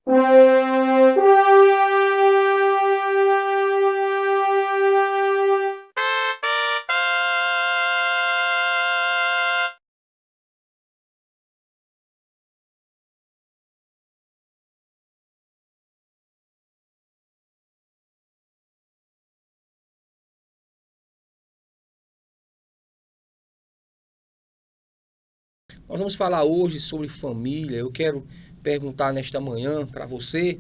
Nós vamos falar hoje sobre família. Eu quero perguntar nesta manhã para você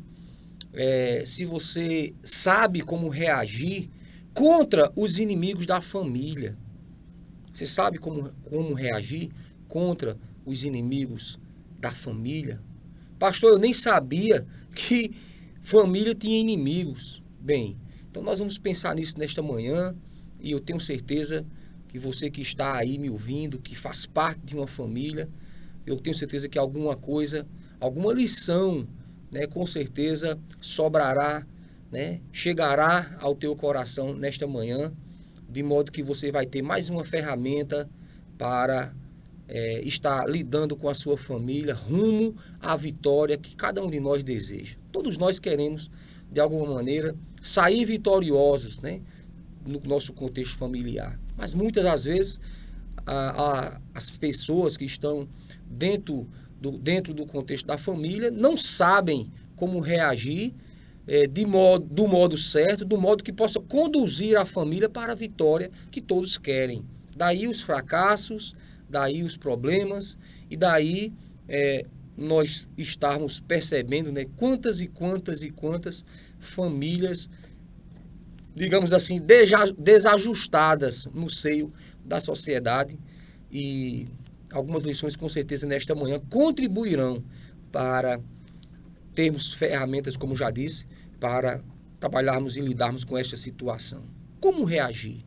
se você sabe como reagir contra os inimigos da família. Você sabe como reagir contra os inimigos da família? Pastor, eu nem sabia que família tinha inimigos. Bem, então nós vamos pensar nisso nesta manhã e eu tenho certeza que você que está aí me ouvindo, que faz parte de uma família, eu tenho certeza que alguma coisa, alguma lição, né, com certeza sobrará, né, chegará ao teu coração nesta manhã, de modo que você vai ter mais uma ferramenta para estar lidando com a sua família rumo à vitória que cada um de nós deseja. Todos nós queremos, de alguma maneira, sair vitoriosos, né, no nosso contexto familiar. Mas muitas das vezes as pessoas que estão dentro do contexto da família não sabem como reagir do modo certo, do modo que possa conduzir a família para a vitória que todos querem. Daí os fracassos, daí os problemas e daí nós estarmos percebendo, né, quantas e quantas e quantas famílias, digamos assim, desajustadas no seio da sociedade, e algumas lições com certeza nesta manhã contribuirão para termos ferramentas, como já disse, para trabalharmos e lidarmos com esta situação. Como reagir?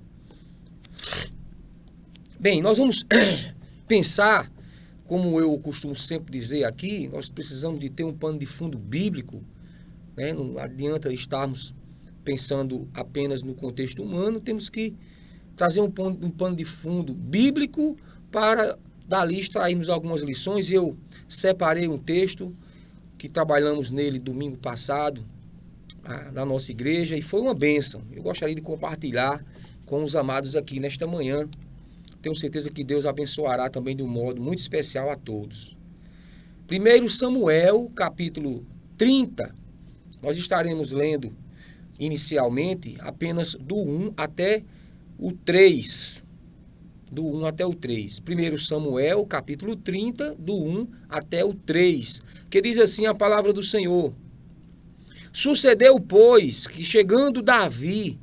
Bem, nós vamos pensar, como eu costumo sempre dizer aqui, nós precisamos de ter um pano de fundo bíblico, né? Não adianta estarmos pensando apenas no contexto humano, temos que trazer um pano de fundo bíblico para dali extrairmos algumas lições. Eu separei um texto que trabalhamos nele domingo passado na nossa igreja e foi uma bênção. Eu gostaria de compartilhar com os amados aqui nesta manhã. Tenho certeza que Deus abençoará também de um modo muito especial a todos. 1 Samuel, capítulo 30, nós estaremos lendo inicialmente apenas do 1 até o 3. Do 1 até o 3. 1 Samuel, capítulo 30, do 1 até o 3, que diz assim a palavra do Senhor. Sucedeu, pois, que chegando Davi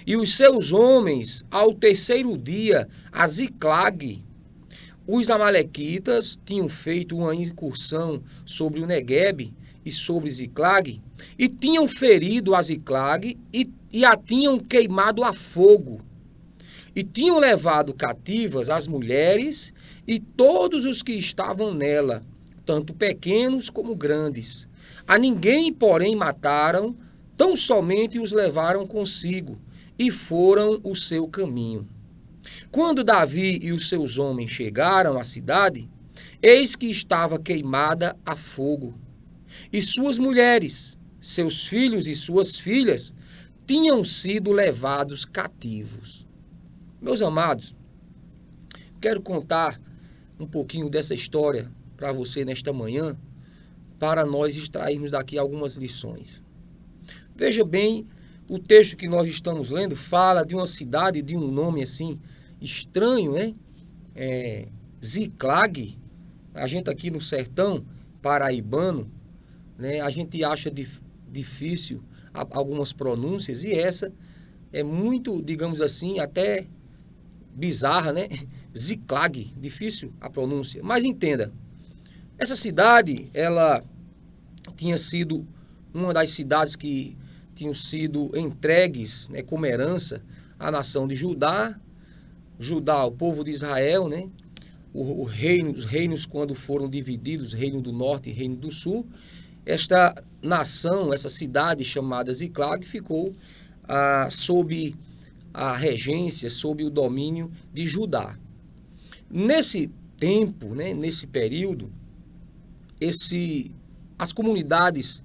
e os seus homens ao terceiro dia a Ziclague, os amalequitas tinham feito uma incursão sobre o Neguebe e sobre Ziclague, e tinham ferido a Ziclague e a tinham queimado a fogo. E tinham levado cativas as mulheres e todos os que estavam nela, tanto pequenos como grandes. A ninguém, porém, mataram, tão somente os levaram consigo, e foram o seu caminho. Quando Davi e os seus homens chegaram à cidade, eis que estava queimada a fogo. E suas mulheres, seus filhos e suas filhas tinham sido levados cativos. Meus amados, quero contar um pouquinho dessa história para você nesta manhã, para nós extrairmos daqui algumas lições. Veja bem, o texto que nós estamos lendo fala de uma cidade de um nome assim estranho, né? Ziclague. A gente aqui no sertão paraibano, né? A gente acha difícil algumas pronúncias, e essa é muito, digamos assim, até bizarra, né? Ziclague, difícil a pronúncia. Mas entenda, essa cidade, ela tinha sido uma das cidades que tinham sido entregues, né, como herança à nação de Judá. Judá, o povo de Israel, né? Os reinos quando foram divididos, reino do norte e reino do sul, esta nação, essa cidade chamada Ziclague ficou sob a regência, sob o domínio de Judá. Nesse tempo, né, nesse período, as comunidades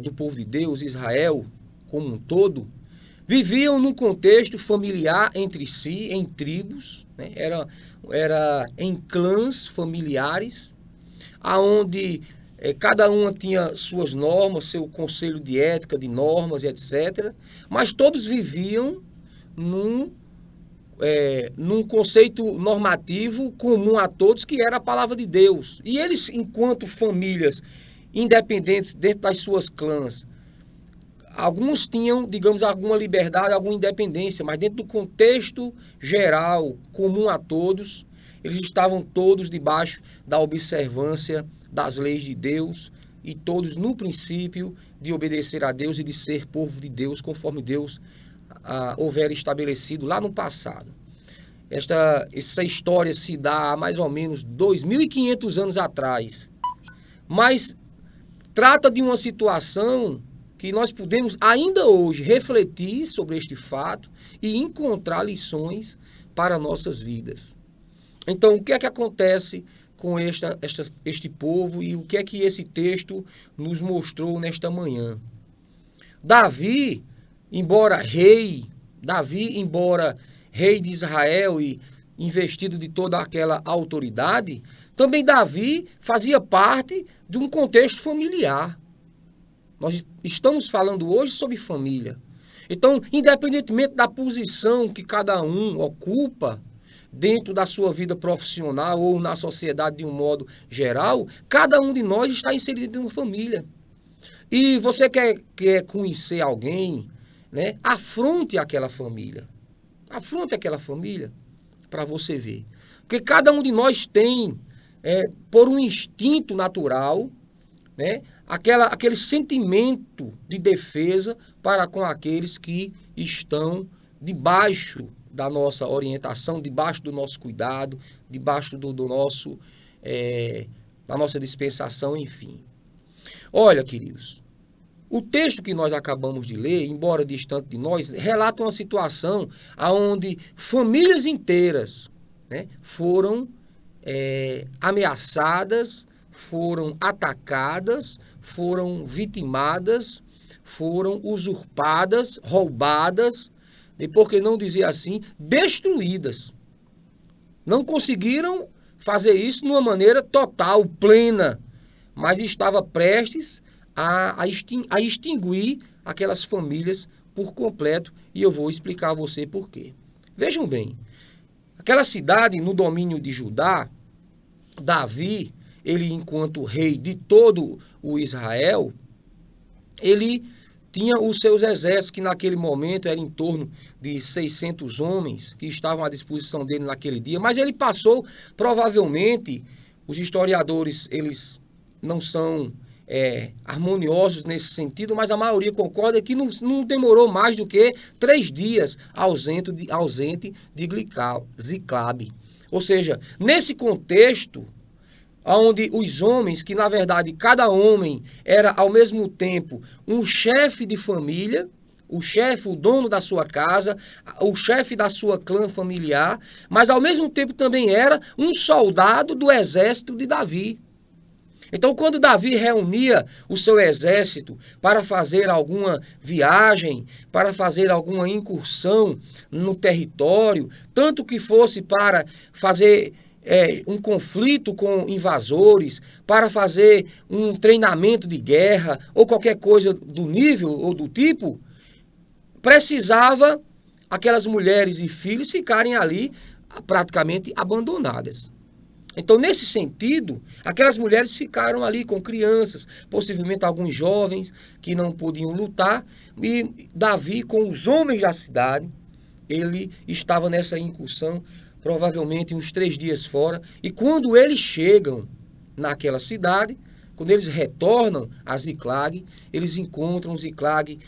do povo de Deus, Israel como um todo, viviam num contexto familiar entre si, em tribos, né? Era em clãs familiares, aonde cada uma tinha suas normas, seu conselho de ética, de normas e etc. Mas todos viviam num conceito normativo comum a todos, que era a palavra de Deus. E eles, enquanto famílias independentes dentro das suas clãs, alguns tinham, digamos, alguma liberdade, alguma independência, mas dentro do contexto geral, comum a todos, eles estavam todos debaixo da observância das leis de Deus e todos no princípio de obedecer a Deus e de ser povo de Deus, conforme Deus houver estabelecido lá no passado. Essa história se dá há mais ou menos 2.500 anos atrás, mas trata de uma situação que nós podemos ainda hoje refletir sobre este fato e encontrar lições para nossas vidas. Então, o que é que acontece com este povo e o que é que esse texto nos mostrou nesta manhã? Davi, embora rei de Israel e investido de toda aquela autoridade, também Davi fazia parte de um contexto familiar. Nós estamos falando hoje sobre família. Então, independentemente da posição que cada um ocupa dentro da sua vida profissional ou na sociedade de um modo geral, cada um de nós está inserido em uma família. E você quer conhecer alguém, né? Afronte aquela família. Afronte aquela família para você ver. Porque cada um de nós tem, por um instinto natural, né, aquele sentimento de defesa para com aqueles que estão debaixo da nossa orientação, debaixo do nosso cuidado, debaixo da nossa dispensação, enfim. Olha, queridos, o texto que nós acabamos de ler, embora distante de nós, relata uma situação onde famílias inteiras, né, foram ameaçadas, foram atacadas, foram vitimadas, foram usurpadas, roubadas, e por que não dizer assim, destruídas. Não conseguiram fazer isso de uma maneira total, plena, mas estava prestes a extinguir aquelas famílias por completo, e eu vou explicar a você por quê. Vejam bem, aquela cidade no domínio de Judá, Davi, ele enquanto rei de todo o Israel, ele tinha os seus exércitos, que naquele momento eram em torno de 600 homens, que estavam à disposição dele naquele dia, mas ele passou, provavelmente, os historiadores, eles não são harmoniosos nesse sentido, mas a maioria concorda que não demorou mais do que 3 dias ausente de Ziclabe. Ou seja, nesse contexto, onde os homens, que na verdade cada homem era ao mesmo tempo um chefe de família, o chefe, o dono da sua casa, o chefe da sua clã familiar, mas ao mesmo tempo também era um soldado do exército de Davi. Então, quando Davi reunia o seu exército para fazer alguma viagem, para fazer alguma incursão no território, tanto que fosse para fazer um conflito com invasores, para fazer um treinamento de guerra ou qualquer coisa do nível ou do tipo, precisava aquelas mulheres e filhos ficarem ali praticamente abandonadas. Então, nesse sentido, aquelas mulheres ficaram ali com crianças, possivelmente alguns jovens que não podiam lutar, e Davi, com os homens da cidade, ele estava nessa incursão, provavelmente uns 3 dias fora, e quando eles chegam naquela cidade, quando eles retornam a Ziclague, eles encontram Ziclague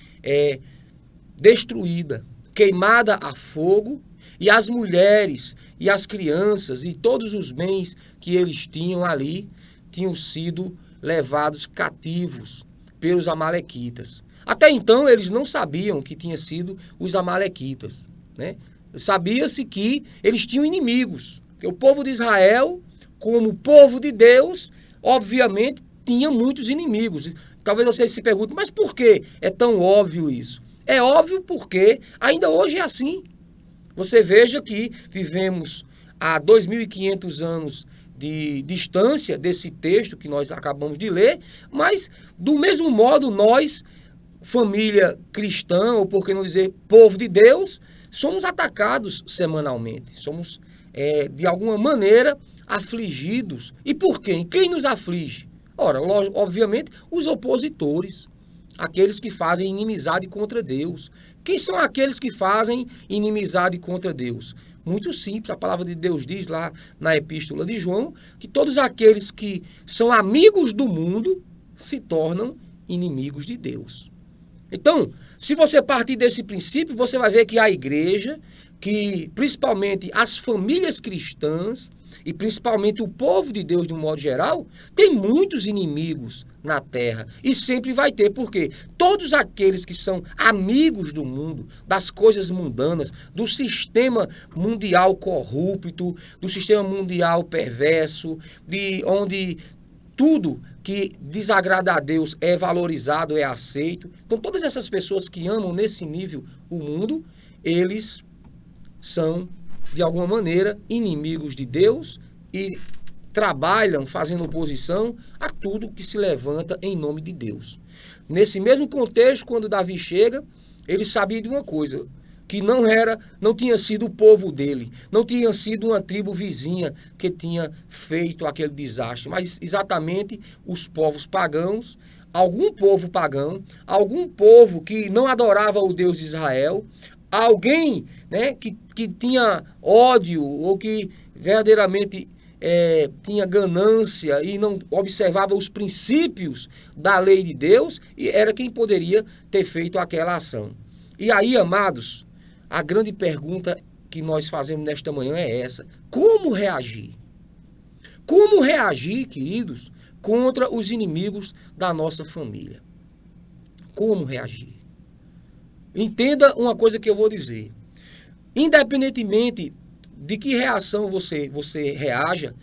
destruída, queimada a fogo, e as mulheres e as crianças e todos os bens que eles tinham ali tinham sido levados cativos pelos amalequitas. Até então eles não sabiam que tinham sido os amalequitas, né? Sabia-se que eles tinham inimigos. Porque o povo de Israel, como povo de Deus, obviamente tinha muitos inimigos. Talvez você se pergunte, mas por que é tão óbvio isso? É óbvio porque ainda hoje é assim. Você veja que vivemos há 2.500 anos de distância desse texto que nós acabamos de ler, mas do mesmo modo nós, família cristã, ou por que não dizer povo de Deus, somos atacados semanalmente, somos de alguma maneira afligidos. E por quem? Quem nos aflige? Ora, obviamente, os opositores, aqueles que fazem inimizade contra Deus. Quem são aqueles que fazem inimizade contra Deus? Muito simples, a palavra de Deus diz lá na epístola de João, que todos aqueles que são amigos do mundo se tornam inimigos de Deus. Então, se você partir desse princípio, você vai ver que a igreja, que principalmente as famílias cristãs e principalmente o povo de Deus de um modo geral, tem muitos inimigos na terra e sempre vai ter, porque todos aqueles que são amigos do mundo, das coisas mundanas, do sistema mundial corrupto, do sistema mundial perverso, de onde tudo que desagrada a Deus é valorizado, é aceito. Então, todas essas pessoas que amam nesse nível o mundo, eles são, de alguma maneira, inimigos de Deus e trabalham fazendo oposição a tudo que se levanta em nome de Deus. Nesse mesmo contexto, quando Davi chega, ele sabia de uma coisa, que não tinha sido o povo dele, não tinha sido uma tribo vizinha que tinha feito aquele desastre, mas exatamente os povos pagãos, algum povo pagão, algum povo que não adorava o Deus de Israel, alguém, né, que tinha ódio ou que verdadeiramente tinha ganância e não observava os princípios da lei de Deus, e era quem poderia ter feito aquela ação. E aí, amados, a grande pergunta que nós fazemos nesta manhã é essa: como reagir? Como reagir, queridos, contra os inimigos da nossa família? Como reagir? Entenda uma coisa que eu vou dizer. Independentemente de que reação você reaja,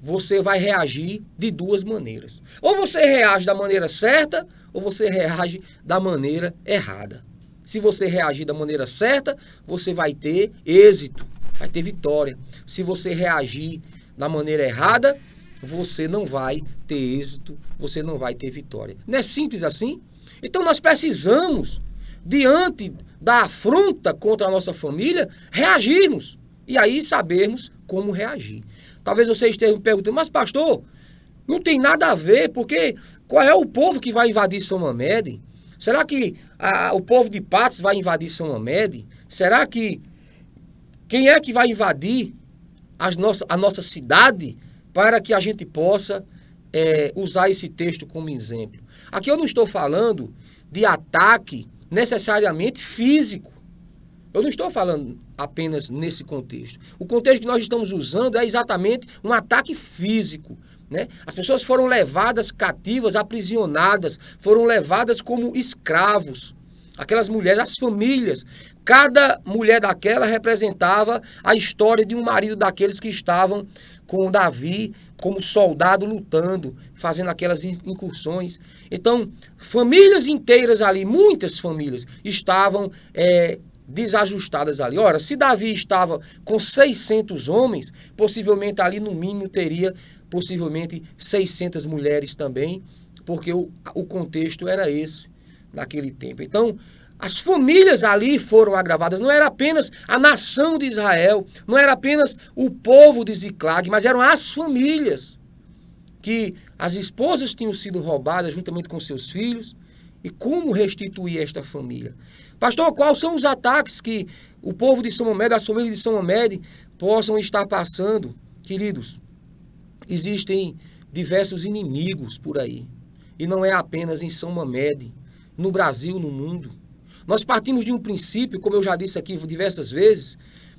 você vai reagir de duas maneiras. Ou você reage da maneira certa, ou você reage da maneira errada. Se você reagir da maneira certa, você vai ter êxito, vai ter vitória. Se você reagir da maneira errada, você não vai ter êxito, você não vai ter vitória. Não é simples assim? Então nós precisamos, diante da afronta contra a nossa família, reagirmos. E aí sabermos como reagir. Talvez você esteja me perguntando, mas pastor, não tem nada a ver, porque qual é o povo que vai invadir São Mamede? Será que o povo de Patos vai invadir São Mamede? Será que quem é que vai invadir a nossa cidade para que a gente possa usar esse texto como exemplo? Aqui eu não estou falando de ataque necessariamente físico. Eu não estou falando apenas nesse contexto. O contexto que nós estamos usando é exatamente um ataque físico. Né? As pessoas foram levadas cativas, aprisionadas, foram levadas como escravos. Aquelas mulheres, as famílias, cada mulher daquela representava a história de um marido daqueles que estavam com Davi como soldado lutando, fazendo aquelas incursões. Então, famílias inteiras ali, muitas famílias, estavam desajustadas ali. Ora, se Davi estava com 600 homens, possivelmente ali no mínimo teria possivelmente 600 mulheres também, porque o contexto era esse naquele tempo. Então, as famílias ali foram agravadas, não era apenas a nação de Israel, não era apenas o povo de Ziclag, mas eram as famílias, que as esposas tinham sido roubadas juntamente com seus filhos. E como restituir esta família? Pastor, quais são os ataques que o povo de São Mamede, as famílias de São Mamede possam estar passando? Queridos, existem diversos inimigos por aí. E não é apenas em São Mamede, no Brasil, no mundo. Nós partimos de um princípio, como eu já disse aqui diversas vezes,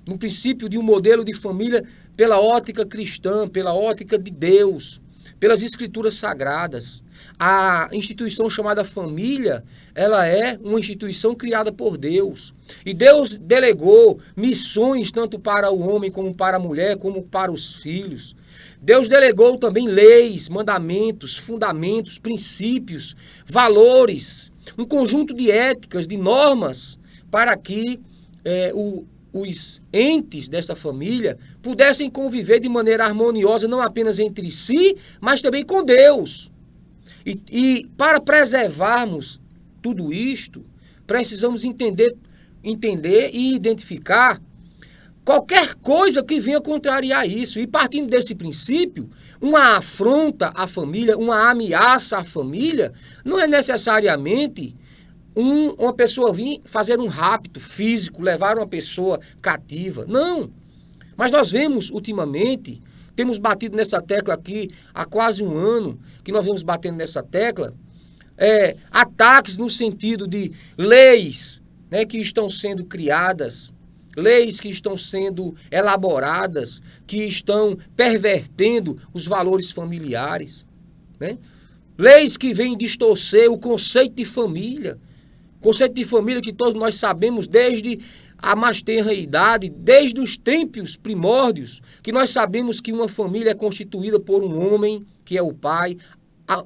um princípio de um modelo de família pela ótica cristã, pela ótica de Deus, pelas escrituras sagradas. A instituição chamada família, ela é uma instituição criada por Deus. E Deus delegou missões tanto para o homem como para a mulher, como para os filhos. Deus delegou também leis, mandamentos, fundamentos, princípios, valores, um conjunto de éticas, de normas, para que os entes dessa família pudessem conviver de maneira harmoniosa, não apenas entre si, mas também com Deus. E para preservarmos tudo isto, precisamos entender e identificar qualquer coisa que venha contrariar isso. E partindo desse princípio, uma afronta à família, uma ameaça à família, não é necessariamente uma pessoa vir fazer um rapto físico, levar uma pessoa cativa. Não. Mas nós vemos ultimamente, temos batido nessa tecla aqui há quase um ano, que nós vemos batendo nessa tecla, ataques no sentido de leis, né, que estão sendo criadas, leis que estão sendo elaboradas, que estão pervertendo os valores familiares, né? Leis que vêm distorcer o conceito de família. Conceito de família que todos nós sabemos desde a mais tenra idade, desde os tempos primórdios, que nós sabemos que uma família é constituída por um homem, que é o pai,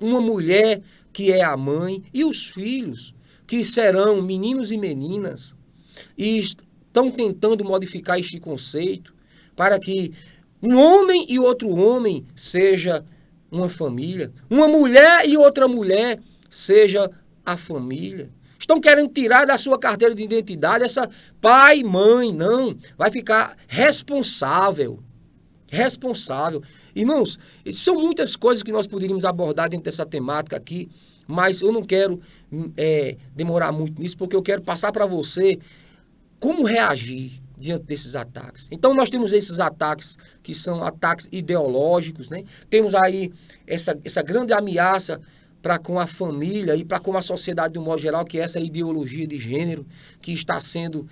uma mulher, que é a mãe, e os filhos, que serão meninos e meninas, e estão tentando modificar este conceito para que um homem e outro homem seja uma família, uma mulher e outra mulher seja a família. Estão querendo tirar da sua carteira de identidade essa pai, mãe, não. Vai ficar responsável. Responsável. Irmãos, são muitas coisas que nós poderíamos abordar dentro dessa temática aqui, mas eu não quero demorar muito nisso, porque eu quero passar para você como reagir diante desses ataques. Então nós temos esses ataques que são ataques ideológicos, né? Temos aí essa grande ameaça para com a família e para com a sociedade de um modo geral, que é essa ideologia de gênero que está sendo...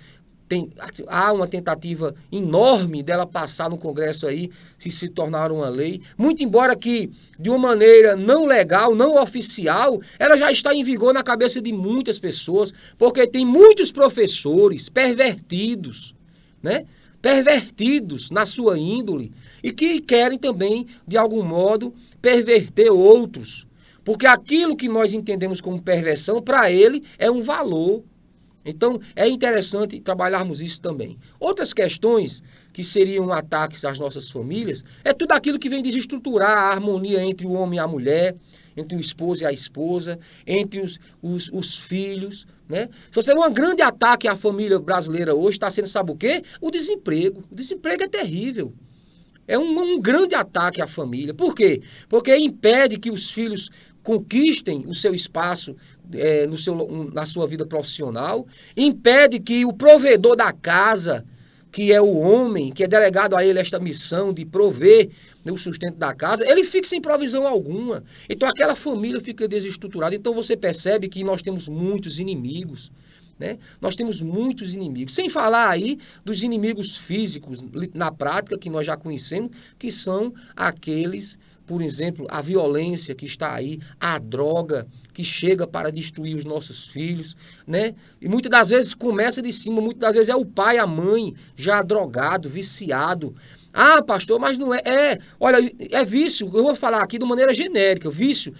há uma tentativa enorme dela passar no Congresso aí, se tornar uma lei. Muito embora que, de uma maneira não legal, não oficial, ela já está em vigor na cabeça de muitas pessoas, porque tem muitos professores pervertidos, né? Pervertidos na sua índole e que querem também, de algum modo, perverter outros. Porque aquilo que nós entendemos como perversão, para ele, é um valor. Então, é interessante trabalharmos isso também. Outras questões que seriam ataques às nossas famílias, é tudo aquilo que vem desestruturar a harmonia entre o homem e a mulher, entre o esposo e a esposa, entre os filhos, né? Se você vê um grande ataque à família brasileira hoje, está sendo, sabe o quê? O desemprego. O desemprego é terrível. É um grande ataque à família. Por quê? Porque impede que os filhos conquistem o seu espaço na sua vida profissional, impede que o provedor da casa, que é o homem, que é delegado a ele esta missão de prover o sustento da casa, ele fica sem provisão alguma. Então aquela família fica desestruturada. Então você percebe que nós temos muitos inimigos, né? Nós temos muitos inimigos. Sem falar aí dos inimigos físicos na prática, que nós já conhecemos, que são aqueles... Por exemplo, a violência que está aí, a droga que chega para destruir os nossos filhos, né? E muitas das vezes começa de cima, muitas das vezes é o pai, a mãe, já drogado, viciado. Ah, pastor, mas não é. Olha, é vício, eu vou falar aqui de maneira genérica, vício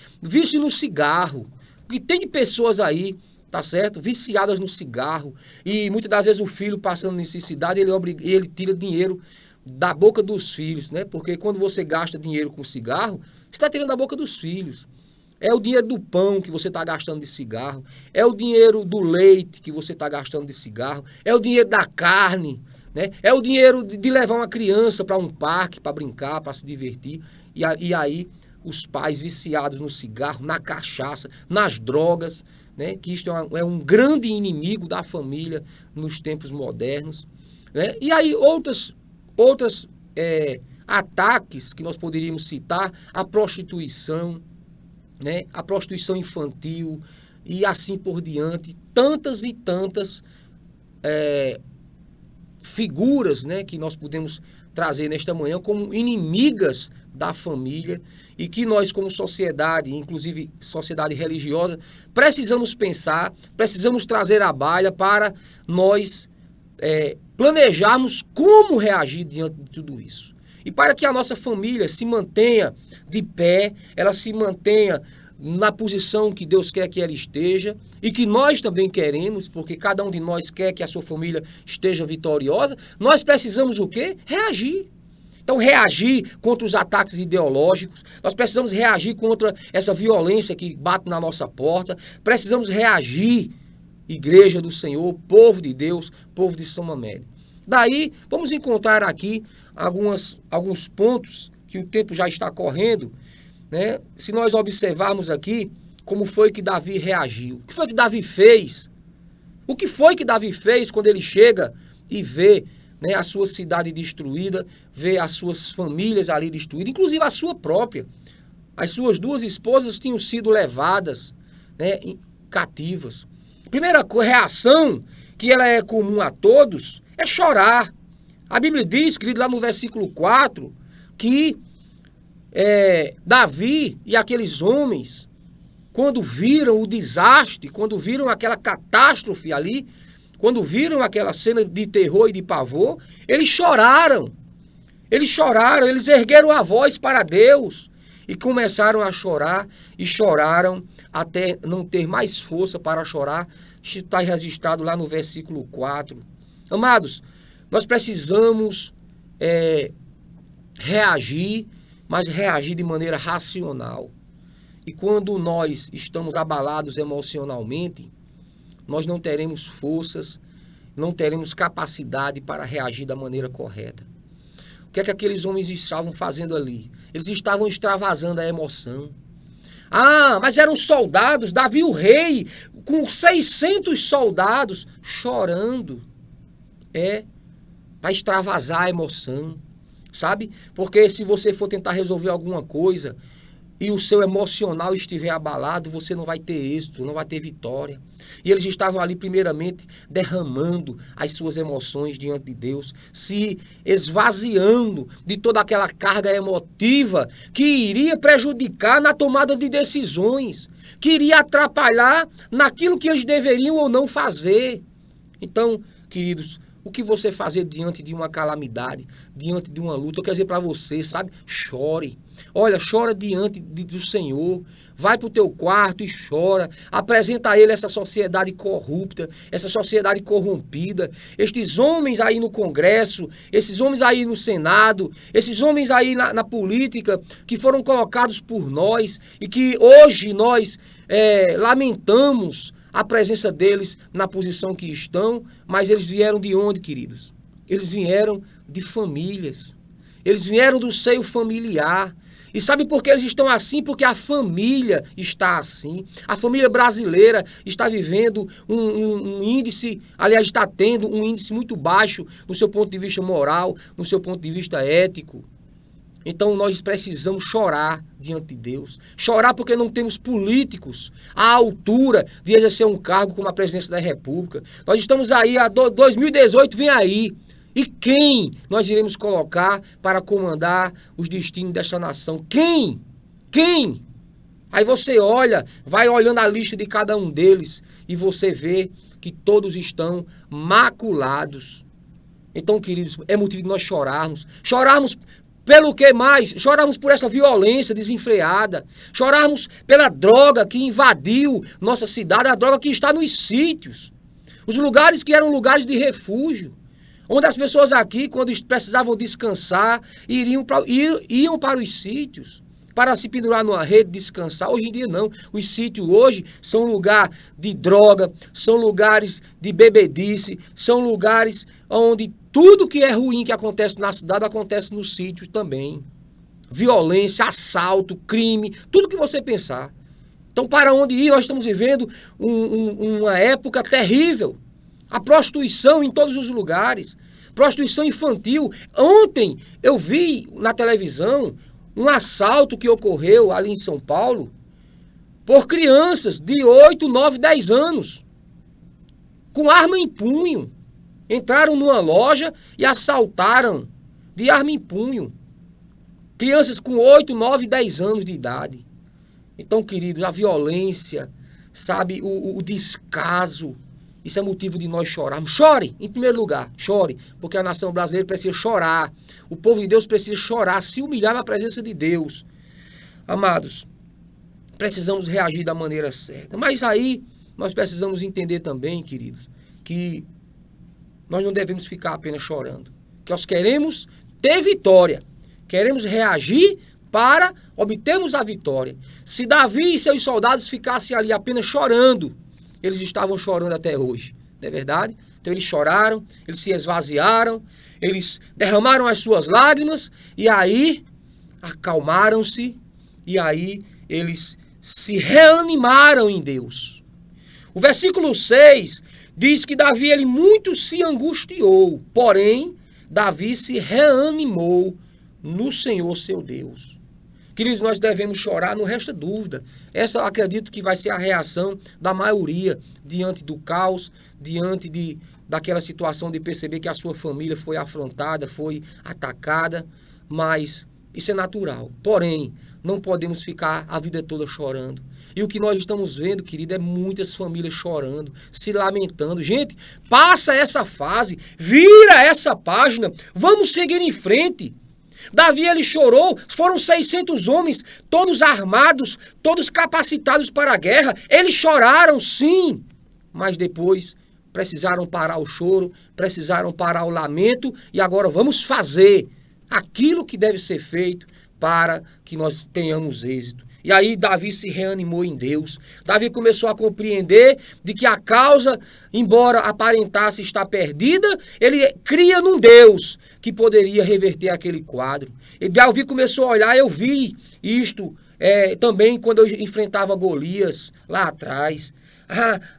no cigarro. Porque tem de pessoas aí, tá certo? Viciadas no cigarro. E muitas das vezes o filho passando necessidade, ele tira dinheiro da boca dos filhos, né? Porque quando você gasta dinheiro com cigarro, você está tirando da boca dos filhos. É o dinheiro do pão que você está gastando de cigarro, é o dinheiro do leite que você está gastando de cigarro, é o dinheiro da carne, né? É o dinheiro de levar uma criança para um parque, para brincar, para se divertir. E aí os pais viciados no cigarro, na cachaça, nas drogas, né? Que isto é um grande inimigo da família nos tempos modernos, né? E aí outros ataques que nós poderíamos citar, a prostituição, né? A prostituição infantil e assim por diante, tantas e tantas figuras, né, que nós podemos trazer nesta manhã como inimigas da família e que nós como sociedade, inclusive sociedade religiosa, precisamos pensar, precisamos trazer à baila para nós planejarmos como reagir diante de tudo isso. E para que a nossa família se mantenha de pé, ela se mantenha na posição que Deus quer que ela esteja e que nós também queremos, porque cada um de nós quer que a sua família esteja vitoriosa, nós precisamos o quê? Reagir. Então, reagir contra os ataques ideológicos, nós precisamos reagir contra essa violência que bate na nossa porta, precisamos reagir, Igreja do Senhor, povo de Deus, povo de São Amélie. Daí, vamos encontrar aqui alguns pontos que o tempo já está correndo, né? Se nós observarmos aqui como foi que Davi reagiu, o que foi que Davi fez? O que foi que Davi fez quando ele chega e vê, né, a sua cidade destruída, vê as suas famílias ali destruídas, inclusive a sua própria. As suas duas esposas tinham sido levadas, né, cativas. Primeira reação, que ela é comum a todos, é chorar. A Bíblia diz, querido, lá no versículo 4, que Davi e aqueles homens, quando viram o desastre, quando viram aquela catástrofe ali, quando viram aquela cena de terror e de pavor, eles choraram. Eles ergueram a voz para Deus e começaram a chorar e choraram até não ter mais força para chorar. Está registrado lá no versículo 4. Amados, nós precisamos reagir, mas reagir de maneira racional. E quando nós estamos abalados emocionalmente, nós não teremos forças, não teremos capacidade para reagir da maneira correta. O que é que aqueles homens estavam fazendo ali? Eles estavam extravasando a emoção. Ah, mas eram soldados, Davi o rei, com 600 soldados, chorando. Para extravasar a emoção, sabe? Porque se você for tentar resolver alguma coisa e o seu emocional estiver abalado, você não vai ter êxito, não vai ter vitória. E eles estavam ali primeiramente derramando as suas emoções diante de Deus, se esvaziando de toda aquela carga emotiva que iria prejudicar na tomada de decisões, que iria atrapalhar naquilo que eles deveriam ou não fazer. Então, queridos, o que você fazer diante de uma calamidade, diante de uma luta, eu quero dizer para você, sabe? Chore. Olha, chora diante do Senhor. Vai para o teu quarto e chora. Apresenta a Ele essa sociedade corrupta, essa sociedade corrompida. Estes homens aí no Congresso, esses homens aí no Senado, esses homens aí na política que foram colocados por nós e que hoje nós lamentamos a presença deles na posição que estão, mas eles vieram de onde, queridos? Eles vieram de famílias. Eles vieram do seio familiar. E sabe por que eles estão assim? Porque a família está assim. A família brasileira está vivendo um índice, aliás, está tendo um índice muito baixo no seu ponto de vista moral, no seu ponto de vista ético. Então nós precisamos chorar diante de Deus. Chorar porque não temos políticos à altura de exercer um cargo como a presidência da República. Nós estamos aí, 2018 vem aí. E quem nós iremos colocar para comandar os destinos desta nação? Quem? Quem? Aí você olha, vai olhando a lista de cada um deles e você vê que todos estão maculados. Então, queridos, é motivo de nós chorarmos. Chorarmos pelo que mais? Chorarmos por essa violência desenfreada. Chorarmos pela droga que invadiu nossa cidade, a droga que está nos sítios. Os lugares que eram lugares de refúgio. Onde as pessoas aqui, quando precisavam descansar, iam para os sítios, para se pendurar numa rede, descansar. Hoje em dia não. Os sítios hoje são lugar de droga, são lugares de bebedice, são lugares onde tudo que é ruim que acontece na cidade acontece nos sítios também. Violência, assalto, crime, tudo que você pensar. Então, para onde ir? Nós estamos vivendo uma época terrível. A prostituição em todos os lugares. Prostituição infantil. Ontem eu vi na televisão um assalto que ocorreu ali em São Paulo por crianças de 8, 9, 10 anos. Com arma em punho. Entraram numa loja e assaltaram de arma em punho. Crianças com 8, 9, 10 anos de idade. Então, queridos, a violência, sabe, o descaso Isso é motivo de nós chorarmos. Chore, em primeiro lugar, chore, porque a nação brasileira precisa chorar. O povo de Deus precisa chorar, se humilhar na presença de Deus. Amados, precisamos reagir da maneira certa. Mas aí nós precisamos entender também, queridos, que nós não devemos ficar apenas chorando. Que nós queremos ter vitória. Queremos reagir para obtermos a vitória. Se Davi e seus soldados ficassem ali apenas chorando, eles estavam chorando até hoje, não é verdade? Então eles choraram, eles se esvaziaram, eles derramaram as suas lágrimas e aí acalmaram-se e aí eles se reanimaram em Deus. O versículo 6 diz que Davi ele muito se angustiou, porém Davi se reanimou no Senhor seu Deus. Queridos, nós devemos chorar, não resta dúvida. Essa eu acredito que vai ser a reação da maioria diante do caos, diante daquela situação de perceber que a sua família foi afrontada, foi atacada, mas isso é natural. Porém, não podemos ficar a vida toda chorando. E o que nós estamos vendo, querido, é muitas famílias chorando, se lamentando. Gente, passa essa fase, vira essa página, vamos seguir em frente. Davi, ele chorou, foram 600 homens, todos armados, todos capacitados para a guerra. Eles choraram, sim, mas depois precisaram parar o choro, precisaram parar o lamento e agora vamos fazer aquilo que deve ser feito para que nós tenhamos êxito. E aí Davi se reanimou em Deus. Davi começou a compreender de que a causa, embora aparentasse estar perdida, ele cria num Deus que poderia reverter aquele quadro. E Davi começou a olhar, eu vi isto também quando eu enfrentava Golias lá atrás.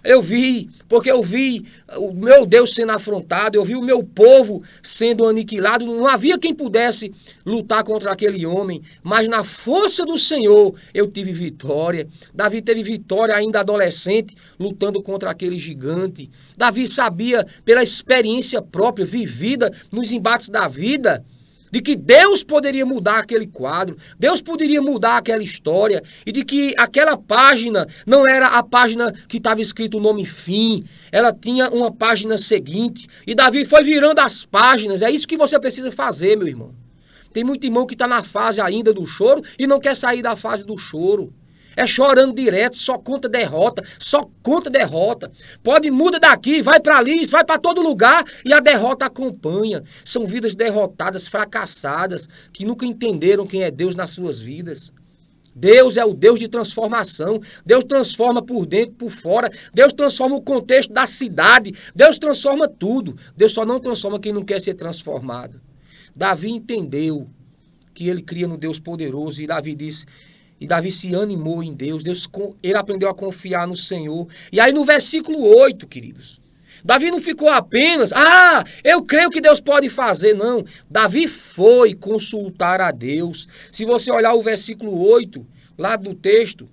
Eu vi, porque eu vi o meu Deus sendo afrontado, eu vi o meu povo sendo aniquilado, não havia quem pudesse lutar contra aquele homem, mas na força do Senhor eu tive vitória. Davi teve vitória ainda adolescente, lutando contra aquele gigante. Davi sabia, pela experiência própria, vivida nos embates da vida, de que Deus poderia mudar aquele quadro, Deus poderia mudar aquela história, e de que aquela página não era a página que estava escrito o nome fim, ela tinha uma página seguinte, e Davi foi virando as páginas. É isso que você precisa fazer, meu irmão. Tem muito irmão que está na fase ainda do choro e não quer sair da fase do choro. É chorando direto, só conta derrota, só conta derrota. Pode muda daqui, vai para ali, vai para todo lugar e a derrota acompanha. São vidas derrotadas, fracassadas, que nunca entenderam quem é Deus nas suas vidas. Deus é o Deus de transformação. Deus transforma por dentro, por fora. Deus transforma o contexto da cidade. Deus transforma tudo. Deus só não transforma quem não quer ser transformado. Davi entendeu que ele cria no Deus poderoso e Davi disse... E Davi se animou em Deus, ele aprendeu a confiar no Senhor. E aí no versículo 8, queridos, Davi não ficou apenas, eu creio que Deus pode fazer, não. Davi foi consultar a Deus. Se você olhar o versículo 8, lá do texto,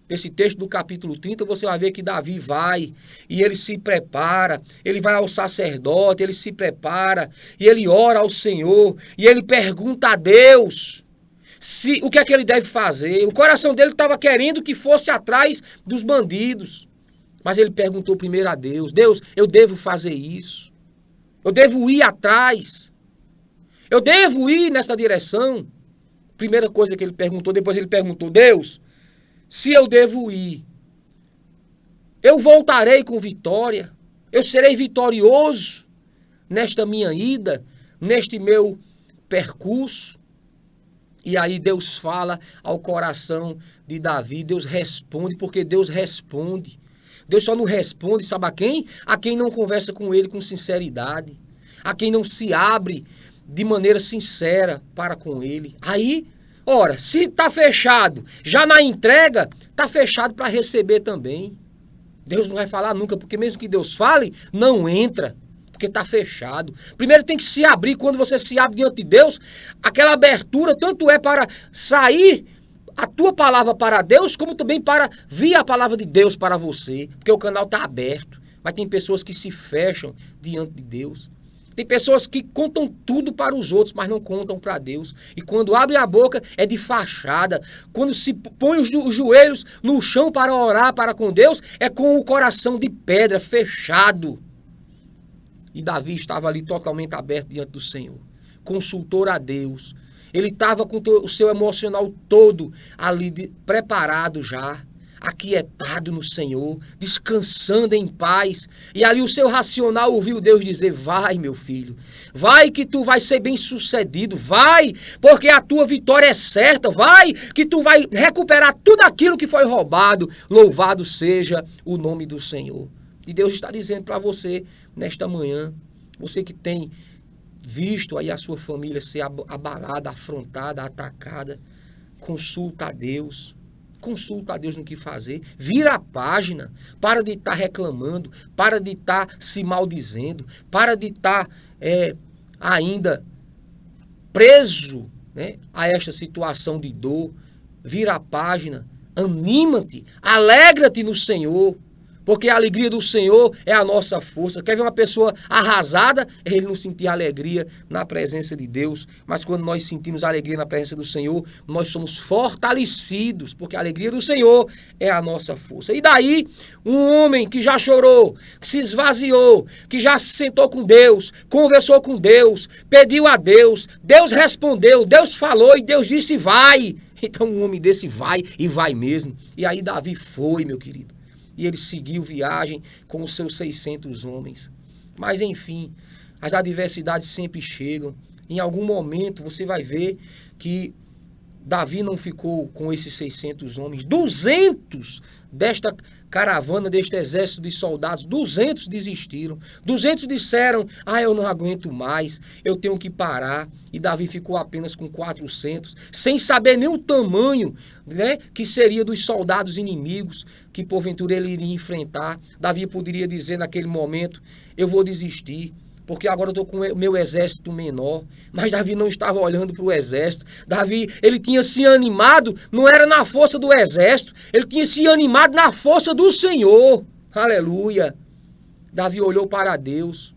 esse texto do capítulo 30, você vai ver que Davi vai e ele se prepara, ele vai ao sacerdote, ele se prepara e ele ora ao Senhor e ele pergunta a Deus o que é que ele deve fazer. O coração dele estava querendo que fosse atrás dos bandidos. Mas ele perguntou primeiro a Deus. Deus, eu devo fazer isso? Eu devo ir atrás? Eu devo ir nessa direção? Primeira coisa que ele perguntou. Depois ele perguntou, Deus, se eu devo ir, eu voltarei com vitória? Eu serei vitorioso nesta minha ida, neste meu percurso? E aí Deus fala ao coração de Davi, Deus responde, porque Deus responde. Deus só não responde, sabe a quem? A quem não conversa com ele com sinceridade. A quem não se abre de maneira sincera para com ele. Aí, ora, se está fechado, já na entrega, está fechado para receber também. Deus não vai falar nunca, porque mesmo que Deus fale, não entra. Porque está fechado. Primeiro tem que se abrir. Quando você se abre diante de Deus, aquela abertura tanto é para sair a tua palavra para Deus, como também para vir a palavra de Deus para você. Porque o canal está aberto. Mas tem pessoas que se fecham diante de Deus. Tem pessoas que contam tudo para os outros, mas não contam para Deus. E quando abre a boca, é de fachada. Quando se põe os joelhos no chão para orar para com Deus, é com o coração de pedra, fechado. E Davi estava ali totalmente aberto diante do Senhor. Consultor a Deus. Ele estava com o seu emocional todo ali preparado já. Aquietado no Senhor, descansando em paz. E ali o seu racional ouviu Deus dizer: vai, meu filho, vai que tu vai ser bem sucedido, vai, porque a tua vitória é certa, vai que tu vai recuperar tudo aquilo que foi roubado. Louvado seja o nome do Senhor. E Deus está dizendo para você nesta manhã, você que tem visto aí a sua família ser abalada, afrontada, atacada, consulta a Deus. Consulta a Deus no que fazer, vira a página, para de estar reclamando, para de estar se maldizendo, para de estar ainda preso, né, a esta situação de dor. Vira a página, anima-te, alegra-te no Senhor, porque a alegria do Senhor é a nossa força. Quer ver uma pessoa arrasada? É ele não sentir alegria na presença de Deus. Mas quando nós sentimos alegria na presença do Senhor, nós somos fortalecidos, porque a alegria do Senhor é a nossa força. E daí, um homem que já chorou, que se esvaziou, que já se sentou com Deus, conversou com Deus, pediu a Deus, Deus respondeu, Deus falou e Deus disse: vai. Então um homem desse vai e vai mesmo. E aí Davi foi, meu querido. E ele seguiu viagem com os seus 600 homens. Mas enfim, as adversidades sempre chegam. Em algum momento você vai ver que Davi não ficou com esses 600 homens. 200 desta caravana, deste exército de soldados, 200 desistiram. 200 disseram: eu não aguento mais, eu tenho que parar. E Davi ficou apenas com 400, sem saber nem o tamanho, né, que seria dos soldados inimigos que porventura ele iria enfrentar. Davi poderia dizer naquele momento: eu vou desistir, porque agora eu estou com o meu exército menor. Mas Davi não estava olhando para o exército. Davi, ele tinha se animado, não era na força do exército, ele tinha se animado na força do Senhor. Aleluia. Davi olhou para Deus.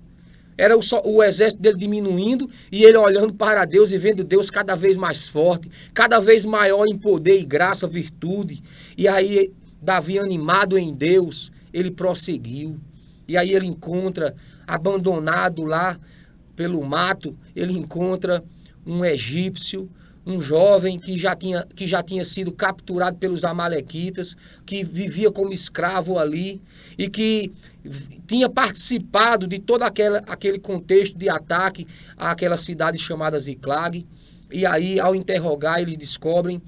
Era o exército dele diminuindo e ele olhando para Deus e vendo Deus cada vez mais forte, cada vez maior em poder e graça, virtude. E aí Davi, animado em Deus, ele prosseguiu. E aí ele encontra, abandonado lá pelo mato, ele encontra um egípcio, um jovem que já tinha sido capturado pelos amalequitas, que vivia como escravo ali e que tinha participado de todo aquele contexto de ataque àquela cidade chamada Ziclag. E aí, ao interrogar, eles descobrem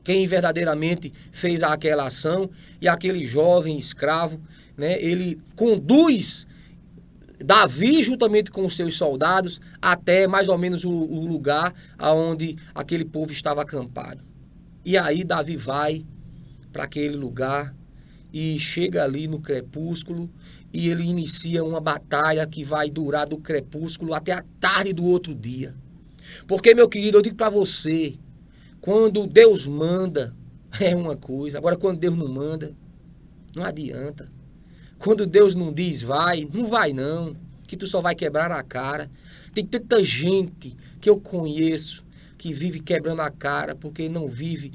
quem verdadeiramente fez aquela ação, e aquele jovem escravo, né, ele conduz Davi, juntamente com os seus soldados, até mais ou menos o lugar onde aquele povo estava acampado. E aí Davi vai para aquele lugar e chega ali no crepúsculo e ele inicia uma batalha que vai durar do crepúsculo até a tarde do outro dia. Porque, meu querido, eu digo para você, quando Deus manda, é uma coisa. Agora, quando Deus não manda, não adianta. Quando Deus não diz vai, não vai não, que tu só vai quebrar a cara. Tem tanta gente que eu conheço que vive quebrando a cara porque não vive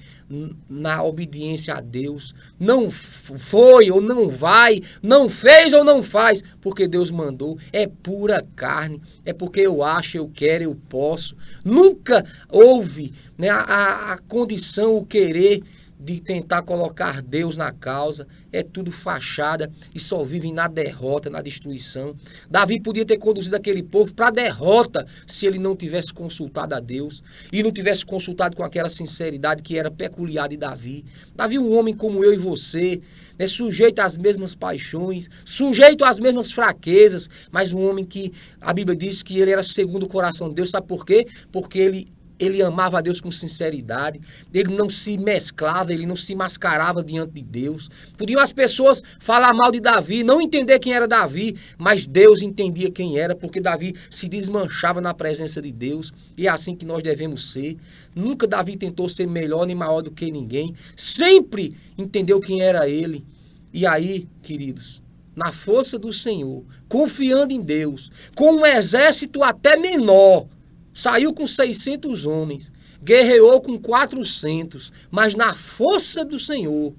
na obediência a Deus. Não foi ou não vai, não fez ou não faz, porque Deus mandou. É pura carne, é porque eu acho, eu quero, eu posso. Nunca houve, né, a condição, o querer de tentar colocar Deus na causa. É tudo fachada e só vivem na derrota, na destruição. Davi podia ter conduzido aquele povo para a derrota se ele não tivesse consultado a Deus e não tivesse consultado com aquela sinceridade que era peculiar de Davi. Davi, um homem como eu e você, né, sujeito às mesmas paixões, sujeito às mesmas fraquezas, mas um homem que a Bíblia diz que ele era segundo o coração de Deus. Sabe por quê? Porque ele amava a Deus com sinceridade, ele não se mesclava, ele não se mascarava diante de Deus. Podiam as pessoas falar mal de Davi, não entender quem era Davi, mas Deus entendia quem era, porque Davi se desmanchava na presença de Deus, e é assim que nós devemos ser. Nunca Davi tentou ser melhor nem maior do que ninguém, sempre entendeu quem era ele. E aí, queridos, na força do Senhor, confiando em Deus, com um exército até menor, saiu com 600 homens, guerreou com 400, mas na força do Senhor,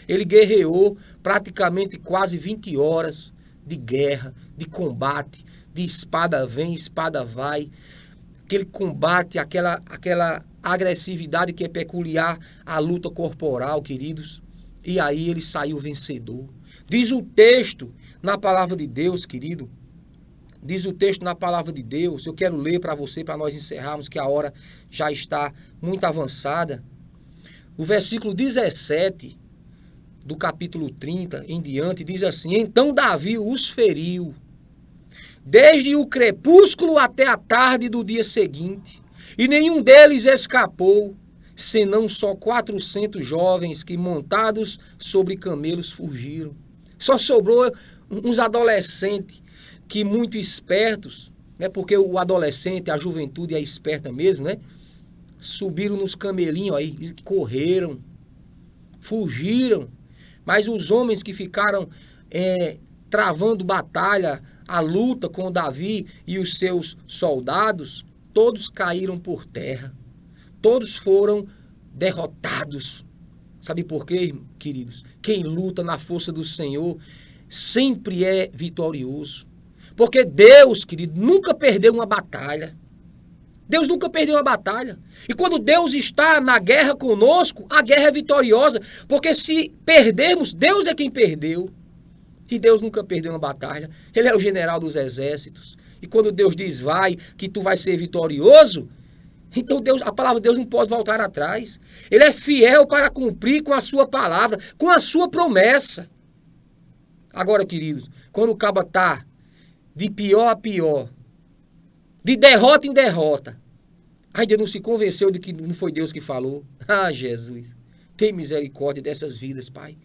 ele guerreou praticamente quase 20 horas de guerra, de combate, de espada vem, espada vai, aquele combate, aquela agressividade que é peculiar à luta corporal, queridos. E aí ele saiu vencedor. Diz o texto na palavra de Deus, querido. Diz o texto na palavra de Deus. Eu quero ler para você, para nós encerrarmos, que a hora já está muito avançada. O versículo 17 do capítulo 30 em diante diz assim: então Davi os feriu, desde o crepúsculo até a tarde do dia seguinte, e nenhum deles escapou, senão só 400 jovens que, montados sobre camelos, fugiram. Só sobrou uns adolescentes que, muito espertos, né, porque o adolescente, a juventude é esperta mesmo, né? Subiram nos camelinhos aí, correram, fugiram. Mas os homens que ficaram travando batalha, a luta com Davi e os seus soldados, todos caíram por terra. Todos foram derrotados. Sabe por quê, queridos? Quem luta na força do Senhor sempre é vitorioso. Porque Deus, querido, nunca perdeu uma batalha. Deus nunca perdeu uma batalha. E quando Deus está na guerra conosco, a guerra é vitoriosa. Porque se perdermos, Deus é quem perdeu. E Deus nunca perdeu uma batalha. Ele é o general dos exércitos. E quando Deus diz vai, que tu vai ser vitorioso, então Deus, a palavra de Deus não pode voltar atrás. Ele é fiel para cumprir com a sua palavra, com a sua promessa. Agora, queridos, quando o cabo está de pior a pior, de derrota em derrota, ainda não se convenceu de que não foi Deus que falou. Ah, Jesus, tem misericórdia dessas vidas, Pai.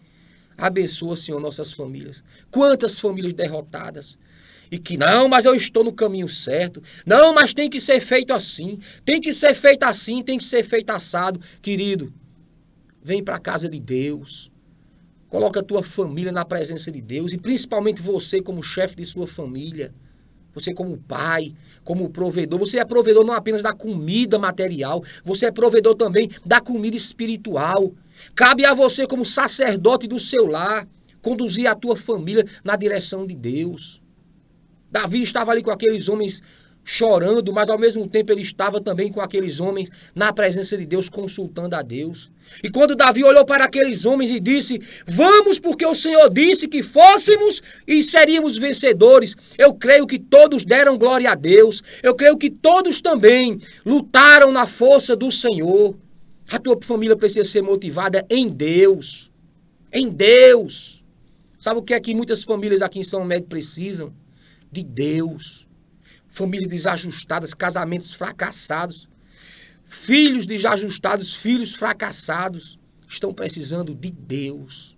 Abençoa, Senhor, nossas famílias. Quantas famílias derrotadas. E que não, mas eu estou no caminho certo. Não, mas tem que ser feito assim. Tem que ser feito assim, tem que ser feito assado. Querido, vem para a casa de Deus. Coloca a tua família na presença de Deus. E principalmente você como chefe de sua família. Você como pai, como provedor. Você é provedor não apenas da comida material. Você é provedor também da comida espiritual. Cabe a você como sacerdote do seu lar conduzir a tua família na direção de Deus. Davi estava ali com aqueles homens chorando, mas ao mesmo tempo ele estava também com aqueles homens na presença de Deus, consultando a Deus. E quando Davi olhou para aqueles homens e disse: vamos, porque o Senhor disse que fôssemos e seríamos vencedores, eu creio que todos deram glória a Deus. Eu creio que todos também lutaram na força do Senhor. A tua família precisa ser motivada em Deus. Em Deus. Sabe o que é que muitas famílias aqui em São Médio precisam? De Deus. Famílias desajustadas, casamentos fracassados, filhos desajustados, filhos fracassados, estão precisando de Deus.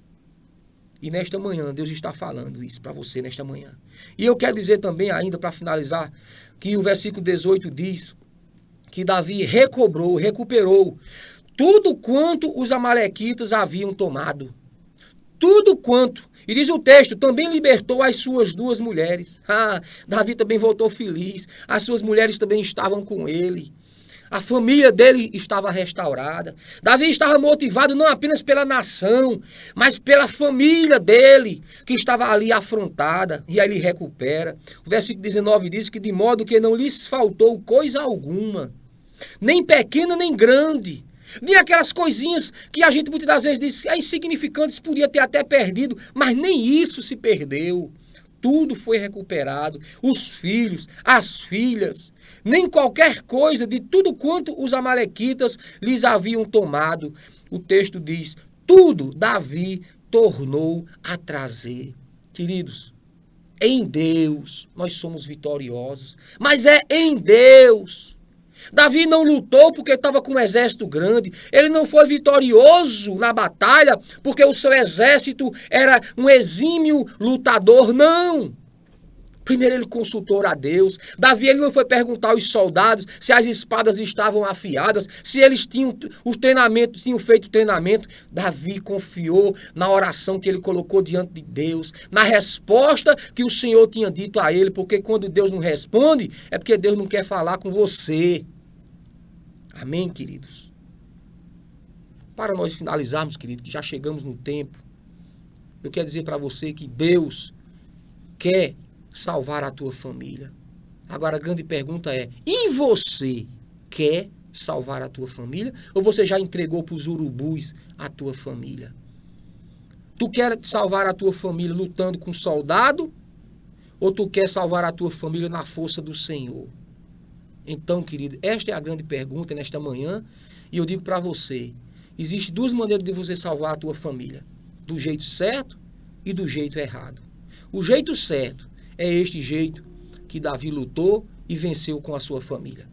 E nesta manhã, Deus está falando isso para você nesta manhã. E eu quero dizer também ainda, para finalizar, que o versículo 18 diz que Davi recuperou tudo quanto os amalequitas haviam tomado. Tudo quanto. E diz o texto, também libertou as suas 2 mulheres. Ah, Davi também voltou feliz. As suas mulheres também estavam com ele. A família dele estava restaurada. Davi estava motivado não apenas pela nação, mas pela família dele, que estava ali afrontada. E aí ele recupera. O versículo 19 diz que de modo que não lhes faltou coisa alguma, nem pequena nem grande. Nem aquelas coisinhas que a gente muitas das vezes diz é insignificantes, podia ter até perdido, mas nem isso se perdeu. Tudo foi recuperado. Os filhos, as filhas, nem qualquer coisa de tudo quanto os amalequitas lhes haviam tomado. O texto diz, tudo Davi tornou a trazer. Queridos, em Deus nós somos vitoriosos, mas é em Deus. Davi não lutou porque estava com um exército grande. Ele não foi vitorioso na batalha porque o seu exército era um exímio lutador. Não. Primeiro ele consultou a Deus. Davi ele não foi perguntar aos soldados se as espadas estavam afiadas, se eles tinham os treinamentos, tinham feito treinamento. Davi confiou na oração que ele colocou diante de Deus, na resposta que o Senhor tinha dito a ele, porque quando Deus não responde, é porque Deus não quer falar com você. Amém, queridos? Para nós finalizarmos, querido, que já chegamos no tempo, eu quero dizer para você que Deus quer salvar a tua família. Agora a grande pergunta é: e você quer salvar a tua família? Ou você já entregou para os urubus a tua família? Tu quer salvar a tua família lutando com soldado? Ou tu quer salvar a tua família na força do Senhor? Então, querido, esta é a grande pergunta nesta manhã. E eu digo para você, existem duas maneiras de você salvar a tua família: do jeito certo e do jeito errado. O jeito certo é este jeito que Davi lutou e venceu com a sua família.